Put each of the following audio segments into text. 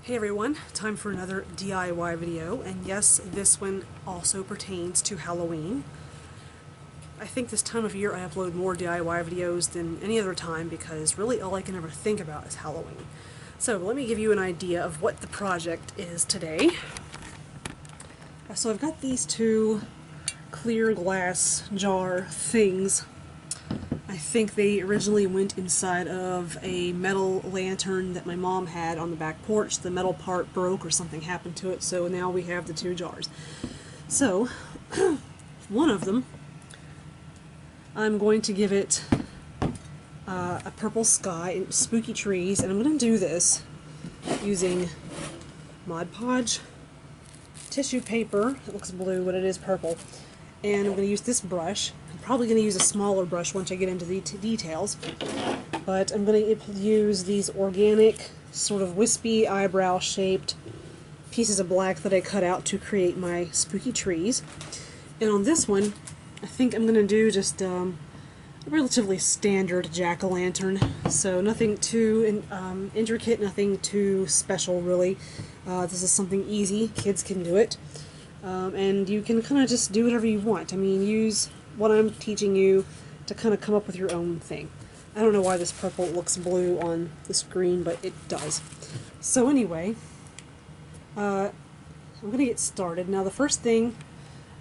Hey everyone, time for another DIY video, and yes, this one also pertains to Halloween. I think this time of year I upload more DIY videos than any other time because really all I can ever think about is Halloween. So let me give you an idea of what the project is today. So I've got these two clear glass jar things. I think they originally went inside of a metal lantern that my mom had on the back porch. The metal part broke or something happened to it, so now we have the two jars. So, one of them, I'm going to give it a purple sky and spooky trees, and I'm going to do this using Mod Podge tissue paper. It looks blue, but it is purple. And I'm going to use this brush. I'm probably going to use a smaller brush once I get into the details. But I'm going to use these organic, sort of wispy, eyebrow-shaped pieces of black that I cut out to create my spooky trees. And on this one, I think I'm going to do just a relatively standard jack-o'-lantern. So nothing too intricate, nothing too special, really. This is something easy. Kids can do it. And you can kind of just do whatever you want. I mean, use what I'm teaching you to kind of come up with your own thing. I don't know why this purple looks blue on the screen, but it does. So anyway, I'm going to get started. Now the first thing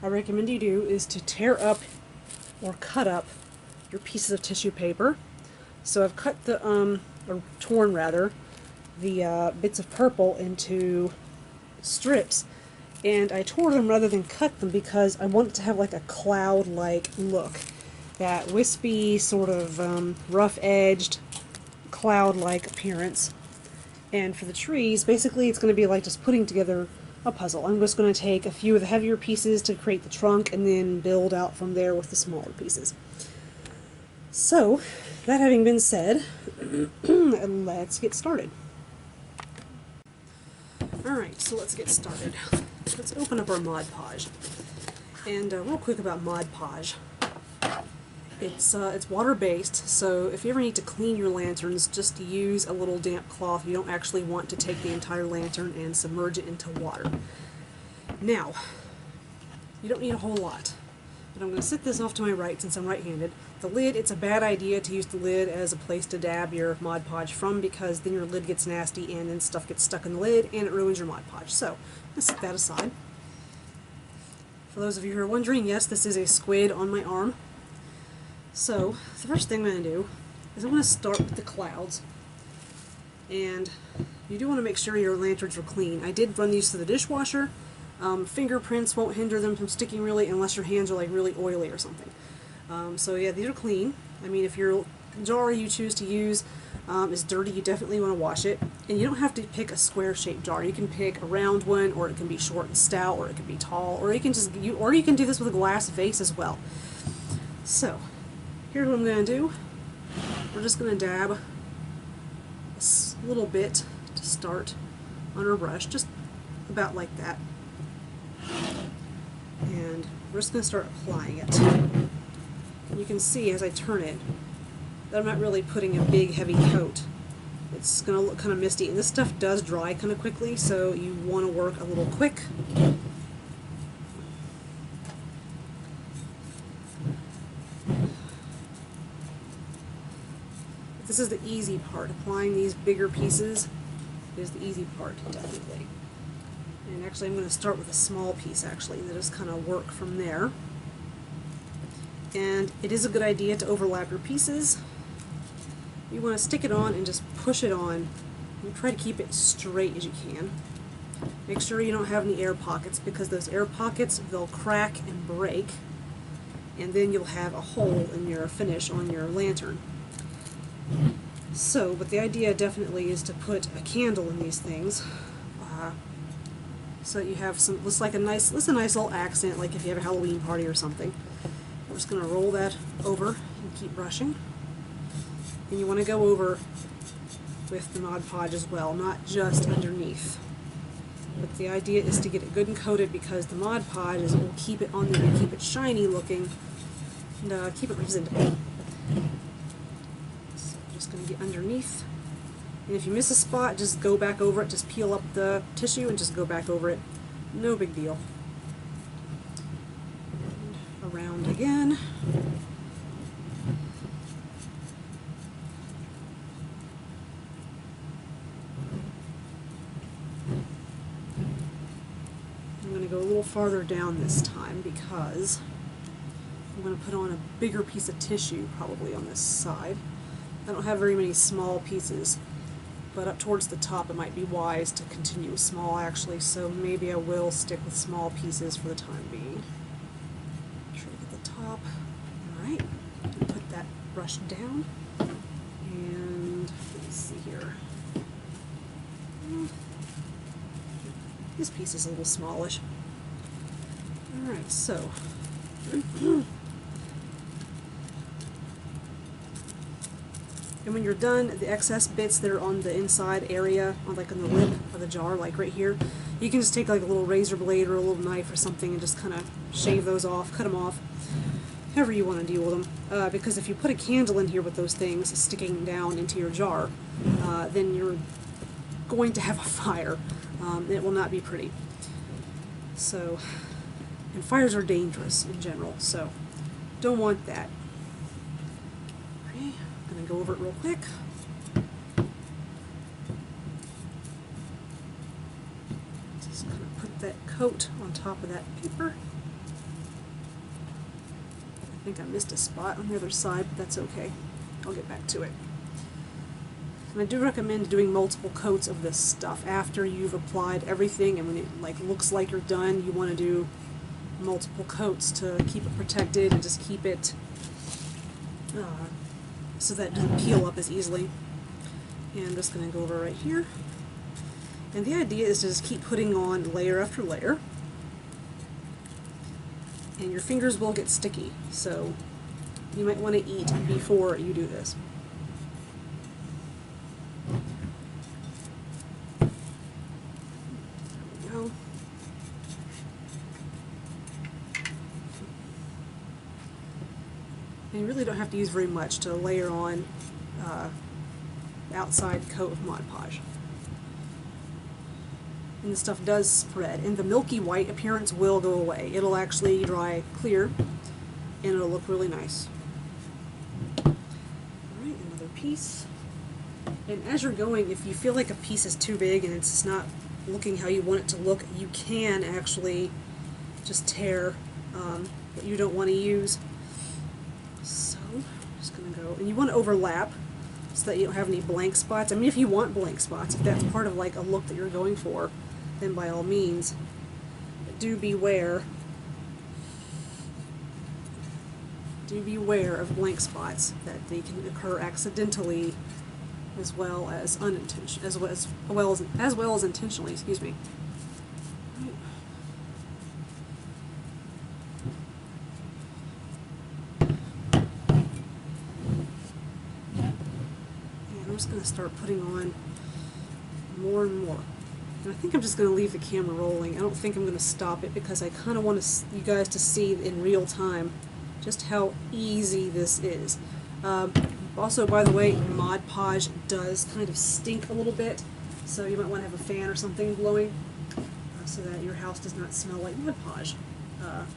I recommend you do is to tear up or cut up your pieces of tissue paper. So I've cut the, or torn rather, the bits of purple into strips. And I tore them rather than cut them because I want it to have like a cloud-like look. That wispy, sort of rough-edged, cloud-like appearance. And for the trees, basically it's going to be like just putting together a puzzle. I'm just going to take a few of the heavier pieces to create the trunk and then build out from there with the smaller pieces. So, that having been said, let's get started. Alright, so let's get started. Let's open up our Mod Podge. And real quick about Mod Podge. It's water-based, so if you ever need to clean your lanterns, just use a little damp cloth. You don't actually want to take the entire lantern and submerge it into water. Now, you don't need a whole lot. But I'm going to set this off to my right since I'm right-handed. The lid, it's a bad idea to use the lid as a place to dab your Mod Podge from because then your lid gets nasty and then stuff gets stuck in the lid and it ruins your Mod Podge. So, let's set that aside. For those of you who are wondering, yes, this is a squid on my arm. So, the first thing I'm going to do is I'm going to start with the clouds. And you do want to make sure your lanterns are clean. I did run these through the dishwasher. Fingerprints won't hinder them from sticking really unless your hands are like really oily or something. So yeah, these are clean. I mean, if your jar you choose to use is dirty, you definitely want to wash it. And you don't have to pick a square-shaped jar. You can pick a round one, or it can be short and stout, or it can be tall, or you can just you can do this with a glass vase as well. So here's what I'm going to do. We're just going to dab a little bit to start on our brush, just about like that. And we're just going to start applying it. And you can see as I turn it that I'm not really putting a big heavy coat. It's going to look kind of misty. And this stuff does dry kind of quickly, so you want to work a little quick. This is the easy part. Applying these bigger pieces is the easy part, definitely. And actually I'm going to start with a small piece actually, that just kind of work from there. And it is a good idea to overlap your pieces. You want to stick it on and just push it on. You try to keep it straight as you can. Make sure you don't have any air pockets because those air pockets, they'll crack and break. And then you'll have a hole in your finish on your lantern. So, but the idea definitely is to put a candle in these things. So you have some, looks like a nice little accent, like if you have a Halloween party or something. We're just going to roll that over and keep brushing. And you want to go over with the Mod Podge as well, not just underneath. But the idea is to get it good and coated because the Mod Podge will keep it on there and keep it shiny looking and keep it presentable. So I'm just going to get underneath And if you miss a spot, just go back over it, just peel up the tissue and just go back over it. No big deal. And around again. I'm going to go a little farther down this time because I'm going to put on a bigger piece of tissue probably on this side. I don't have very many small pieces, but up towards the top it might be wise to continue with small actually, so maybe I will stick with small pieces for the time being. Try to get the top. Alright, put that brush down, and let's see here. This piece is a little smallish. Alright, so and when you're done, the excess bits that are on the inside area, like on the lip of the jar, like right here, you can just take like a little razor blade or a little knife or something and just kind of shave those off, cut them off, however you want to deal with them. Because if you put a candle in here with those things sticking down into your jar, then you're going to have a fire. It will not be pretty. So, and fires are dangerous in general, so don't want that. I'm going to go over it real quick. Just going to put that coat on top of that paper. I think I missed a spot on the other side, but that's okay. I'll get back to it. And I do recommend doing multiple coats of this stuff after you've applied everything, and when it looks like you're done, you want to do multiple coats to keep it protected and just keep it so that it doesn't peel up as easily. And I'm just going to go over right here. And the idea is to just keep putting on layer after layer. And your fingers will get sticky, so you might want to eat before you do this. There we go. And you really don't have to use very much to layer on the outside coat of Mod Podge. And the stuff does spread, and the milky white appearance will go away. It'll actually dry clear, and it'll look really nice. Alright, another piece. And as you're going, if you feel like a piece is too big and it's just not looking how you want it to look, you can actually just tear what you don't want to use. So, I'm just going to go, and you want to overlap so that you don't have any blank spots. I mean, if you want blank spots, if that's part of like a look that you're going for, then by all means, but do beware of blank spots, that they can occur accidentally as well as unintentionally, as well as intentionally. Excuse me. And I'm just going to start putting on more and more. And I think I'm just going to leave the camera rolling. I don't think I'm going to stop it because I kind of want you guys to see in real time just how easy this is. Also, by the way, Mod Podge does kind of stink a little bit, so you might want to have a fan or something blowing so that your house does not smell like Mod Podge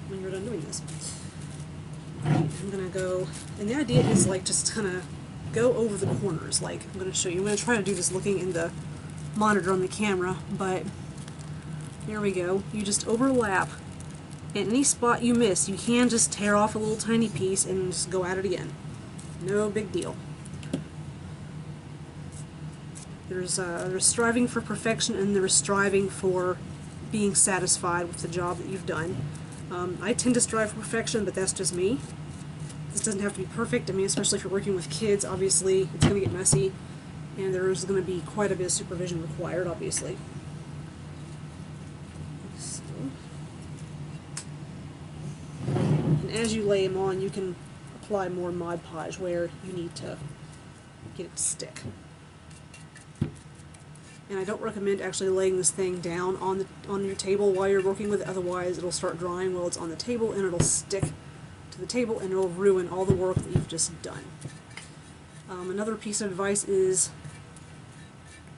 when you're done doing this. Alright, I'm going to go, and the idea is like just kind of go over the corners. Like, I'm going to show you. I'm going to try to do this looking in the monitor on the camera, but there we go. You just overlap. At any spot you miss, you can just tear off a little tiny piece and just go at it again. No big deal. There's striving for perfection, and there's striving for being satisfied with the job that you've done. I tend to strive for perfection, but that's just me. This doesn't have to be perfect. I mean, especially if you're working with kids, obviously it's going to get messy, and there's going to be quite a bit of supervision required, obviously. So, and as you lay them on, you can apply more Mod Podge where you need to get it to stick. And I don't recommend actually laying this thing down on your table while you're working with it, otherwise it'll start drying while it's on the table and it'll stick to the table and it'll ruin all the work that you've just done. Another piece of advice is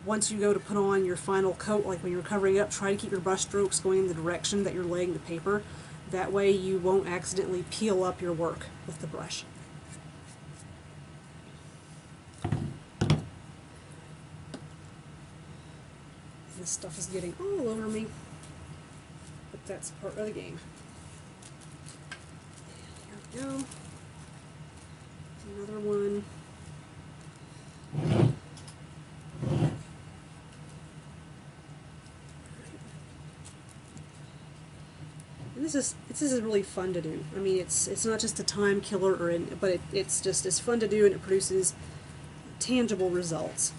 once you go to put on your final coat, like when you're covering up, try to keep your brush strokes going in the direction that you're laying the paper. That way you won't accidentally peel up your work with the brush. This stuff is getting all over me, but that's part of the game. Here we go. Another one. And this is really fun to do. I mean, it's not just a time killer, but it's fun to do, and it produces tangible results.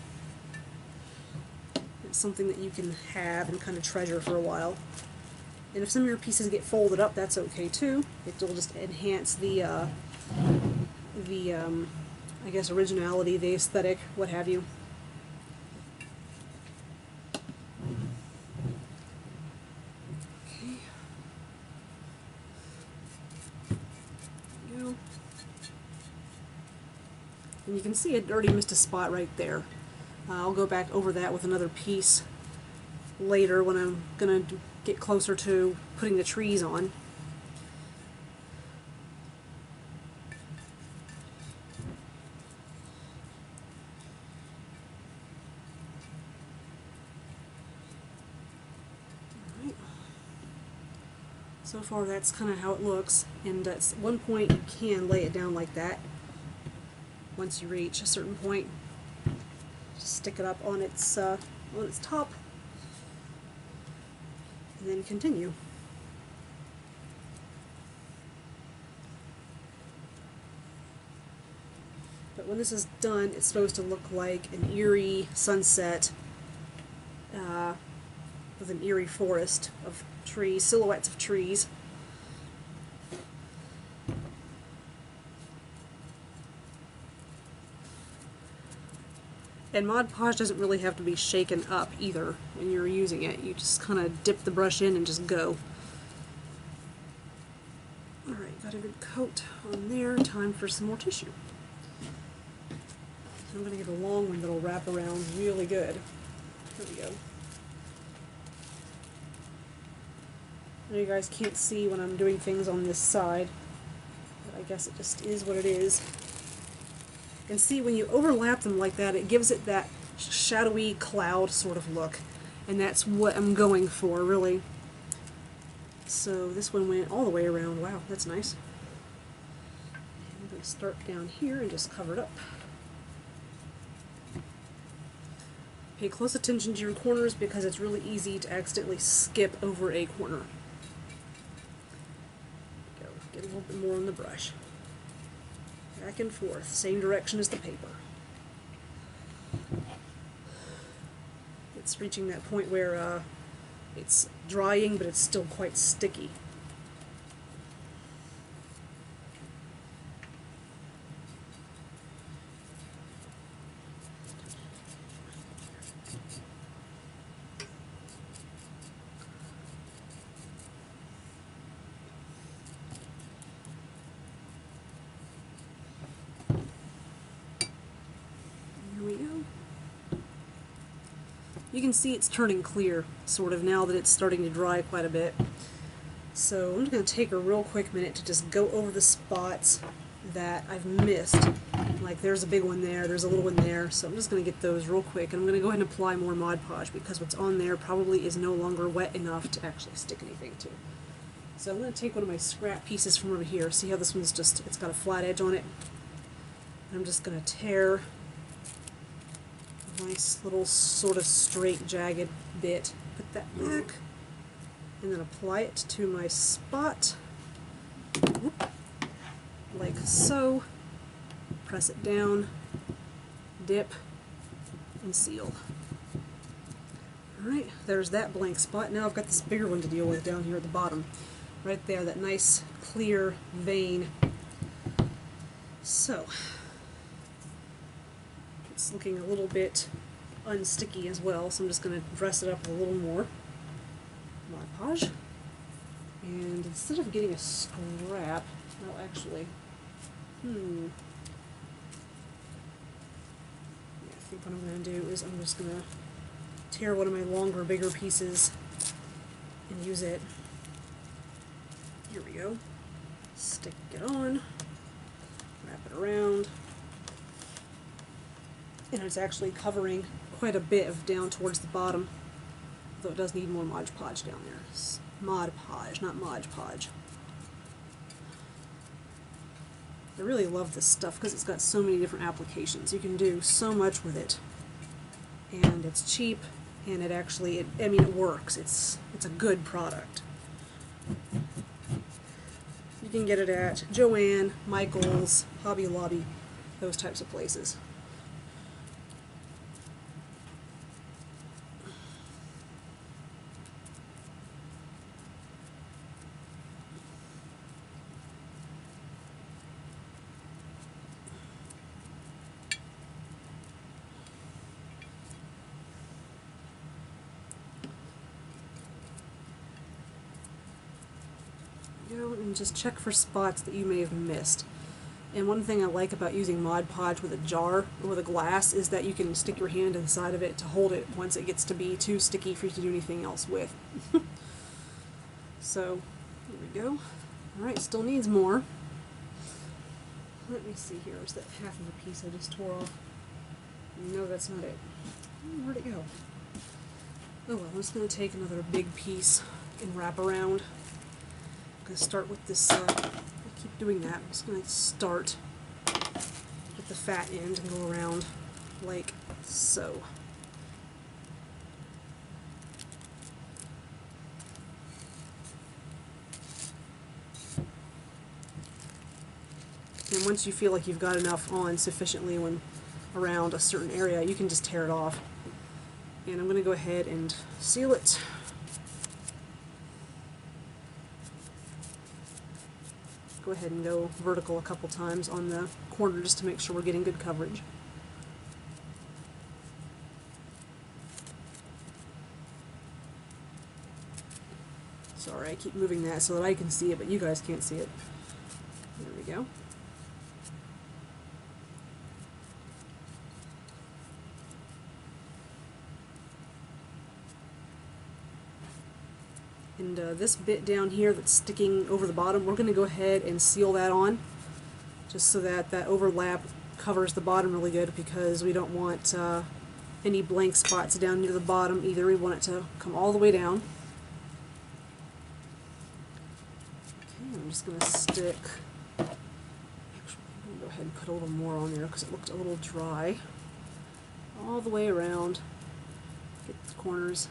It's something that you can have and kind of treasure for a while. And if some of your pieces get folded up, that's okay too. It'll just enhance the I guess originality, the aesthetic, what have you. Okay. There we go. And you can see it already missed a spot right there. I'll go back over that with another piece later when I'm going to get closer to putting the trees on. Alright. So far that's kind of how it looks, and at one point you can lay it down like that. Once you reach a certain point, just stick it up on its top, and then continue. But when this is done, it's supposed to look like an eerie sunset with an eerie forest of trees, silhouettes of trees. And Mod Podge doesn't really have to be shaken up either when you're using it. You just kind of dip the brush in and just go. Alright, got a good coat on there. Time for some more tissue. I'm going to get a long one that'll wrap around really good. There we go. I know you guys can't see when I'm doing things on this side, but I guess it just is what it is. And see, when you overlap them like that, it gives it that shadowy cloud sort of look. And that's what I'm going for, really. So this one went all the way around. Wow, that's nice. I'm going to start down here and just cover it up. Pay close attention to your corners because it's really easy to accidentally skip over a corner. Go, get a little bit more on the brush. Back and forth, same direction as the paper. It's reaching that point where it's drying, but it's still quite sticky. You can see it's turning clear, sort of, now that it's starting to dry quite a bit. So I'm just going to take a real quick minute to just go over the spots that I've missed. Like there's a big one there, there's a little one there, so I'm just going to get those real quick. And I'm going to go ahead and apply more Mod Podge because what's on there probably is no longer wet enough to actually stick anything to. So I'm going to take one of my scrap pieces from over here. See how this one's just, it's got a flat edge on it? And I'm just going to tear nice little sort of straight jagged bit, put that back, and then apply it to my spot, like so, press it down, dip, and seal. Alright, there's that blank spot. Now I've got this bigger one to deal with down here at the bottom. Right there, that nice clear vein. So, it's looking a little bit unsticky as well, so I'm just going to dress it up a little more Mod Podge. And instead of getting a scrap, well actually, yeah, I think what I'm going to do is I'm just going to tear one of my longer, bigger pieces and use it. Here we go. Stick it on, wrap it around, and it's actually covering quite a bit of down towards the bottom, though it does need more Mod Podge down there. It's Mod Podge, not Mod Podge. I really love this stuff because it's got so many different applications. You can do so much with it, and it's cheap, and it actually, I mean, it works. It's a good product. You can get it at Joann, Michael's, Hobby Lobby, those types of places. And just check for spots that you may have missed. And one thing I like about using Mod Podge with a jar or with a glass is that you can stick your hand inside of it to hold it once it gets to be too sticky for you to do anything else with. So, here we go. Alright, still needs more. Let me see here. Is that half of a piece I just tore off? No, that's not it. Where'd it go? Oh well, I'm just going to take another big piece and wrap around. I'm going to start with this, I keep doing that. I'm just going to start with the fat end and go around like so. And once you feel like you've got enough on sufficiently when around a certain area, you can just tear it off. And I'm going to go ahead and seal it. Go ahead and go vertical a couple times on the corner just to make sure we're getting good coverage. Sorry, I keep moving that so that I can see it, but you guys can't see it. There we go. And this bit down here that's sticking over the bottom, we're going to go ahead and seal that on, just so that that overlap covers the bottom really good, because we don't want any blank spots down near the bottom either. We want it to come all the way down. Okay, I'm just going to stick, actually I'm going to go ahead and put a little more on there because it looked a little dry. All the way around, get the corners.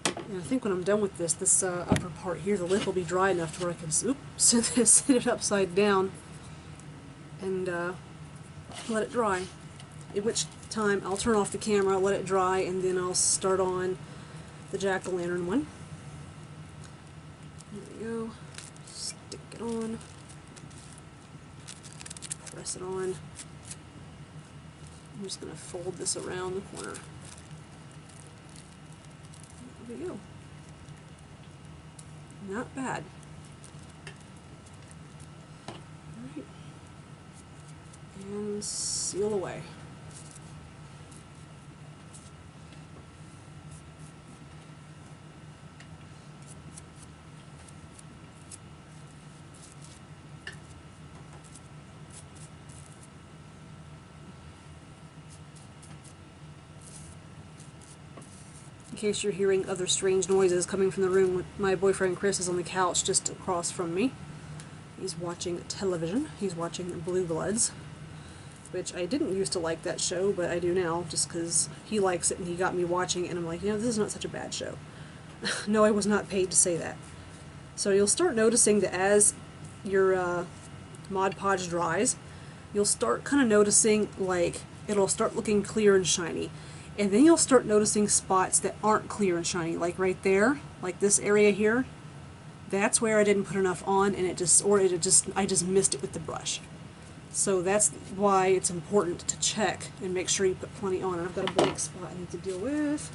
And I think when I'm done with this upper part here, the lip will be dry enough to where I can sit it upside down and let it dry. At which time I'll turn off the camera, let it dry, and then I'll start on the jack-o'-lantern one. There we go. Stick it on. Press it on. I'm just going to fold this around the corner. There we go. Not bad. Alright. And seal away. In case you're hearing other strange noises coming from the room, my boyfriend Chris is on the couch just across from me. He's watching television. He's watching Blue Bloods, which I didn't used to like that show, but I do now, just because he likes it and he got me watching it, and I'm like, you know, this is not such a bad show. No, I was not paid to say that. So you'll start noticing that as your Mod Podge dries, you'll start kind of noticing, like, it'll start looking clear and shiny. And then you'll start noticing spots that aren't clear and shiny, like right there, like this area here. That's where I didn't put enough on, and I just missed it with the brush. So that's why it's important to check and make sure you put plenty on. And I've got a blank spot I need to deal with.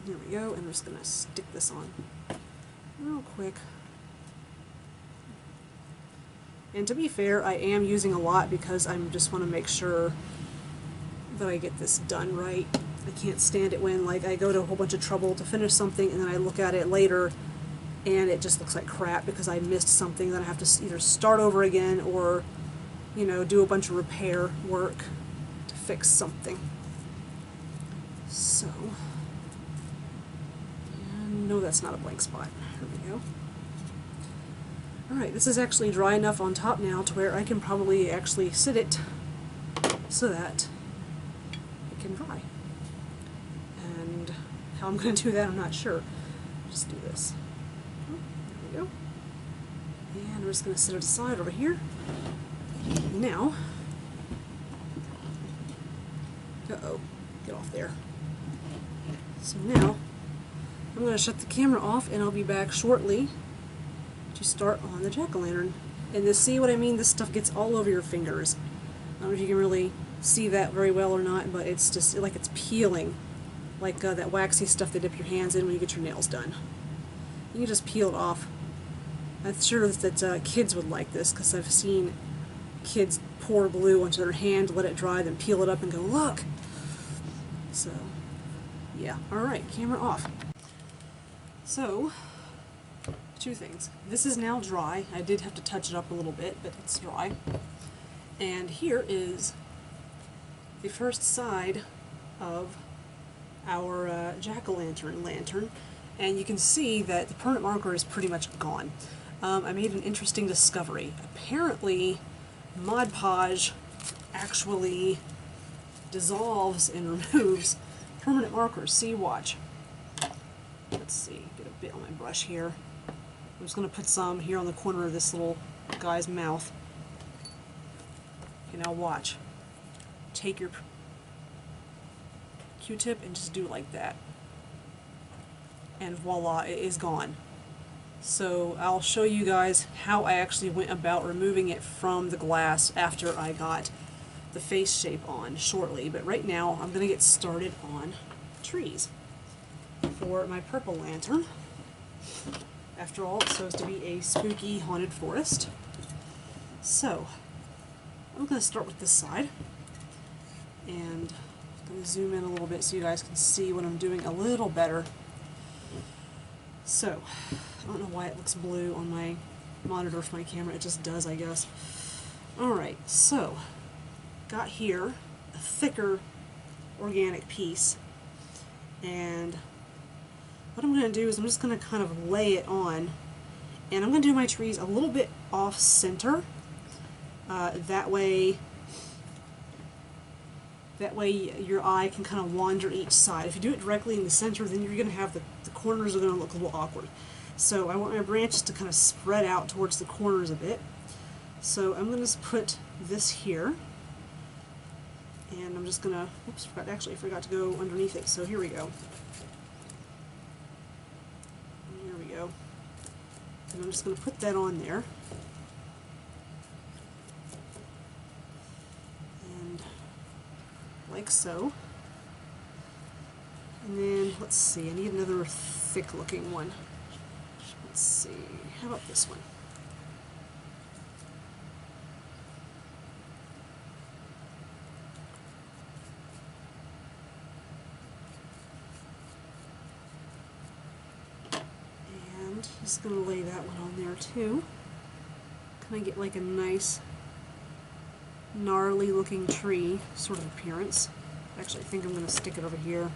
There we go, and I'm just going to stick this on real quick. And to be fair, I am using a lot because I just want to make sure that I get this done right. I can't stand it when, like, I go to a whole bunch of trouble to finish something and then I look at it later and it just looks like crap because I missed something. Then I have to either start over again or, you know, do a bunch of repair work to fix something. So, and no, that's not a blank spot. There we go. Alright, this is actually dry enough on top now to where I can probably actually sit it so that it can dry. And how I'm going to do that, I'm not sure. Just do this. Oh, there we go. And we're just going to set it aside over here. Now, uh-oh, get off there. So now, I'm going to shut the camera off and I'll be back shortly to start on the jack-o'-lantern. And to see what I mean, this stuff gets all over your fingers. I don't know if you can really see that very well or not, but it's just like it's peeling. Like that waxy stuff they dip your hands in when you get your nails done. You can just peel it off. I'm sure that kids would like this because I've seen kids pour glue onto their hand, let it dry, then peel it up and go, look! So, yeah. Alright, camera off. So, two things. This is now dry. I did have to touch it up a little bit, but it's dry. And here is the first side of our jack-o'-lantern lantern. And you can see that the permanent marker is pretty much gone. I made an interesting discovery. Apparently, Mod Podge actually dissolves and removes permanent markers. See, watch. Let's see, get a bit on my brush here. I'm just going to put some here on the corner of this little guy's mouth. Okay, now watch. Take your Q-tip and just do it like that. And voila, it is gone. So I'll show you guys how I actually went about removing it from the glass after I got the face shape on shortly. But right now I'm going to get started on trees for my purple lantern. After all, it's supposed to be a spooky haunted forest. So, I'm going to start with this side. And I'm going to zoom in a little bit so you guys can see what I'm doing a little better. So, I don't know why it looks blue on my monitor for my camera. It just does, I guess. Alright, so, got here a thicker organic piece. And what I'm going to do is I'm just going to kind of lay it on, and I'm going to do my trees a little bit off center. That way your eye can kind of wander each side. If you do it directly in the center, then you're going to have the corners are going to look a little awkward. So I want my branches to kind of spread out towards the corners a bit. So I'm going to just put this here, and I'm just going to, oops, actually I forgot to go underneath it, so here we go. And I'm just going to put that on there. And like so. And then, let's see, I need another thick looking one. Let's see, how about this one? Just going to lay that one on there too. Kind of get like a nice gnarly looking tree sort of appearance. Actually, I think I'm going to stick it over here.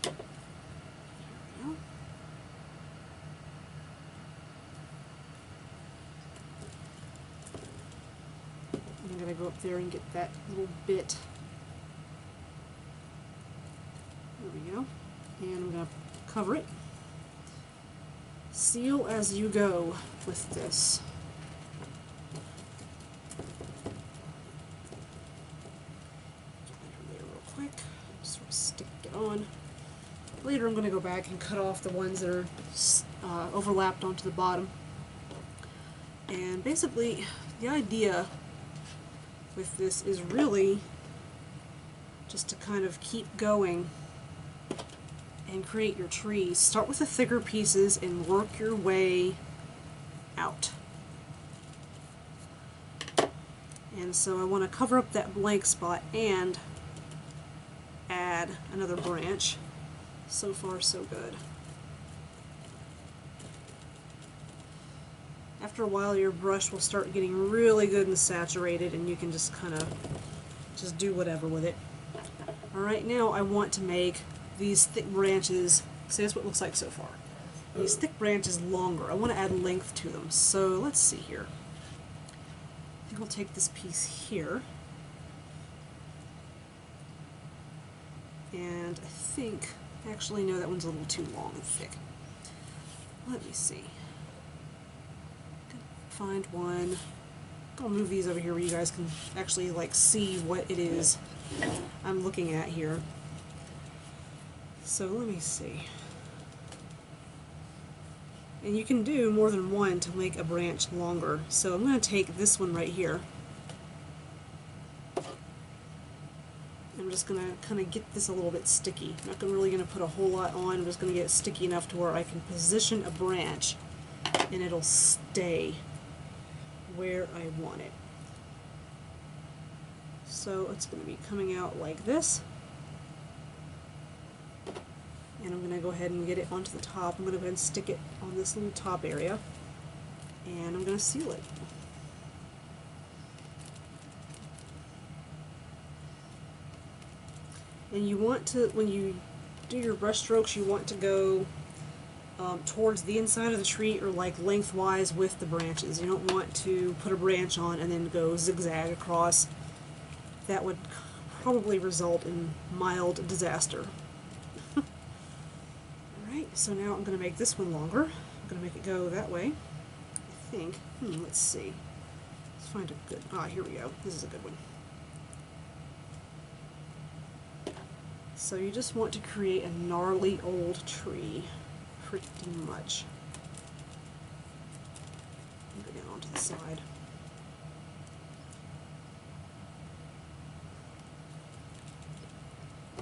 There we go. I'm going to go up there and get that little bit. There we go. And I'm going to cover it. Seal as you go with this. There real quick. Sort of stick it on. Later I'm going to go back and cut off the ones that are overlapped onto the bottom. And basically, the idea with this is really just to kind of keep going and create your trees. Start with the thicker pieces and work your way out. And so I want to cover up that blank spot and add another branch. So far, so good. After a while, your brush will start getting really good and saturated, and you can just kind of just do whatever with it. Alright, now I want to make these thick branches, see, that's what it looks like so far. These thick branches longer. I want to add length to them. So let's see here. I think I'll take this piece here. And I think, actually no, that one's a little too long and thick. Let me see. Find one. I'll move these over here where you guys can actually like see what it is I'm looking at here. So let me see. And you can do more than one to make a branch longer. So I'm going to take this one right here. I'm just going to kind of get this a little bit sticky. I'm not really going to put a whole lot on. I'm just going to get it sticky enough to where I can position a branch and it'll stay where I want it. So it's going to be coming out like this. And I'm going to go ahead and get it onto the top. I'm going to go ahead and stick it on this little top area. And I'm going to seal it. And you want to, when you do your brush strokes, you want to go towards the inside of the tree or like lengthwise with the branches. You don't want to put a branch on and then go zigzag across. That would probably result in mild disaster. Alright, so now I'm going to make this one longer. I'm going to make it go that way. I think, let's see. Let's find a good, here we go. This is a good one. So you just want to create a gnarly old tree, pretty much. Go down onto the side.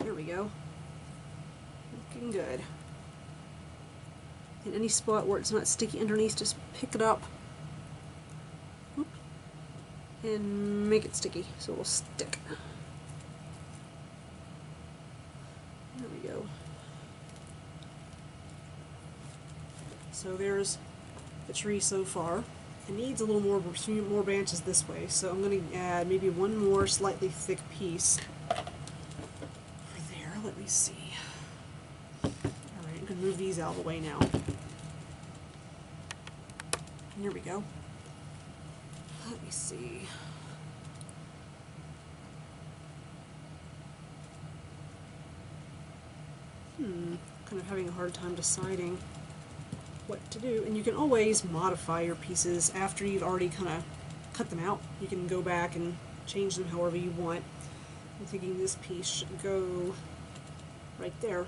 There we go. Looking good. In any spot where it's not sticky underneath, just pick it up and make it sticky so it will stick. There we go. So there's the tree so far. It needs a little more branches this way, so I'm going to add maybe one more slightly thick piece for there. Let me see. Alright, I'm going to move these out of the way now. Here we go. Let me see. Kind of having a hard time deciding what to do. And you can always modify your pieces after you've already kind of cut them out. You can go back and change them however you want. I'm thinking this piece should go right there.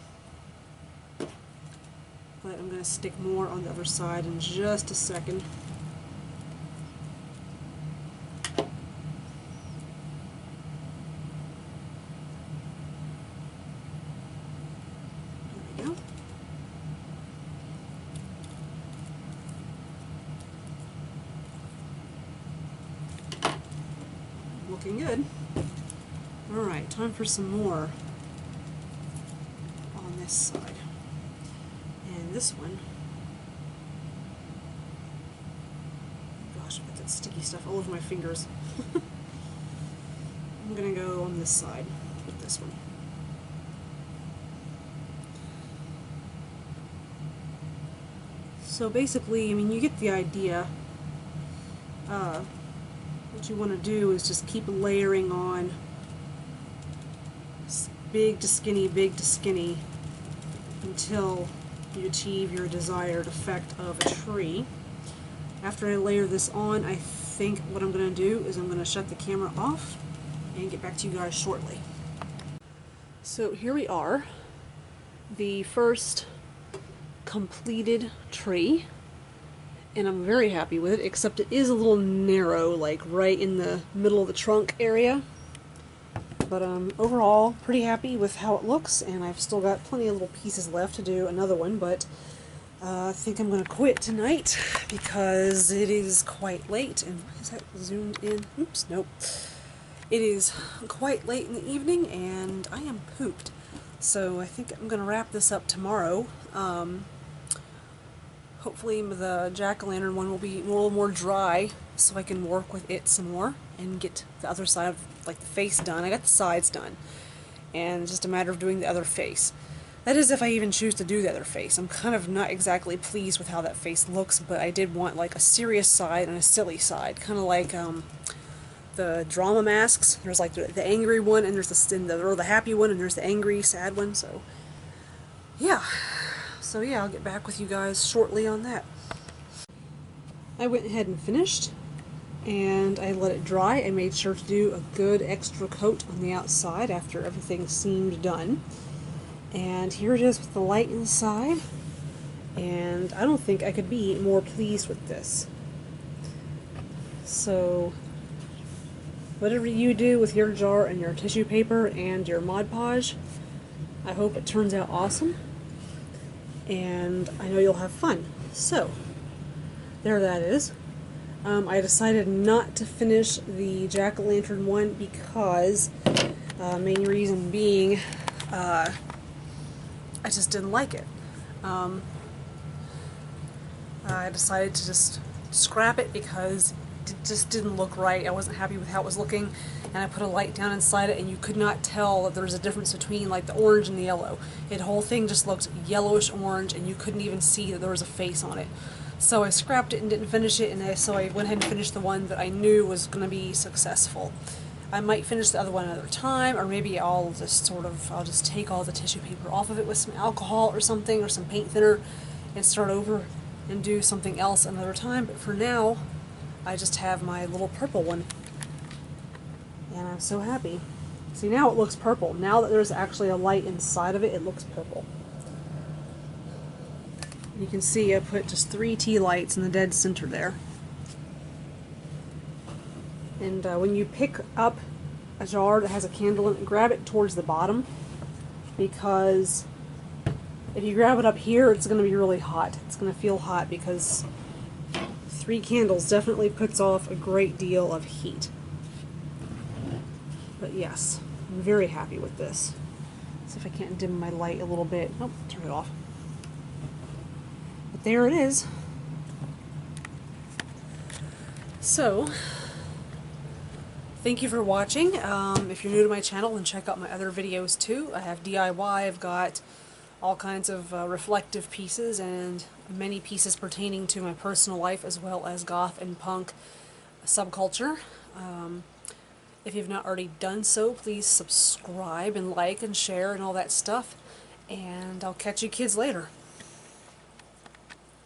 But I'm going to stick more on the other side in just a second. There we go. Looking good. Alright, time for some more on this side. And this one, gosh, I put that sticky stuff all over my fingers. I'm going to go on this side with this one. So basically, I mean, you get the idea. What you want to do is just keep layering on big to skinny until you achieve your desired effect of a tree. After I layer this on, I think what I'm going to do is I'm going to shut the camera off and get back to you guys shortly. So here we are, the first completed tree, and I'm very happy with it, except it is a little narrow, like right in the middle of the trunk area. But overall, pretty happy with how it looks, and I've still got plenty of little pieces left to do another one, but I think I'm going to quit tonight because it is quite late. And why is that zoomed in? Oops, nope. It is quite late in the evening and I am pooped. So I think I'm going to wrap this up tomorrow. Hopefully the jack-o'-lantern one will be a little more dry so I can work with it some more and get the other side of like the face done. I got the sides done and it's just a matter of doing the other face. That is if I even choose to do the other face. I'm kind of not exactly pleased with how that face looks, but I did want like a serious side and a silly side, kind of like the drama masks. There's like the angry one and there's the happy one and there's the angry sad one. So yeah. So yeah, I'll get back with you guys shortly on that. I went ahead and finished, and I let it dry. I made sure to do a good extra coat on the outside after everything seemed done. And here it is with the light inside, and I don't think I could be more pleased with this. So whatever you do with your jar and your tissue paper and your Mod Podge, I hope it turns out awesome. And I know you'll have fun. So, there that is. I decided not to finish the jack-o'-lantern one because, main reason being, I just didn't like it. I decided to just scrap it because it just didn't look right. I wasn't happy with how it was looking, and I put a light down inside it and you could not tell that there was a difference between like the orange and the yellow. The whole thing just looked yellowish orange and you couldn't even see that there was a face on it. So I scrapped it and didn't finish it, and so I went ahead and finished the one that I knew was going to be successful. I might finish the other one another time, or maybe I'll just take all the tissue paper off of it with some alcohol or something, or some paint thinner, and start over and do something else another time. But for now, I just have my little purple one. And I'm so happy. See, now it looks purple. Now that there's actually a light inside of it, it looks purple. You can see I put just 3 tea lights in the dead center there. And when you pick up a jar that has a candle in it, grab it towards the bottom, because if you grab it up here, it's going to be really hot. It's going to feel hot because 3 candles definitely puts off a great deal of heat. But yes, I'm very happy with this. See if I can't dim my light a little bit. Oh, turn it off. But there it is. So, thank you for watching. If you're new to my channel, then check out my other videos too. I have DIY, I've got all kinds of reflective pieces and many pieces pertaining to my personal life as well as goth and punk subculture. If you've not already done so, please subscribe and like and share and all that stuff. And I'll catch you kids later.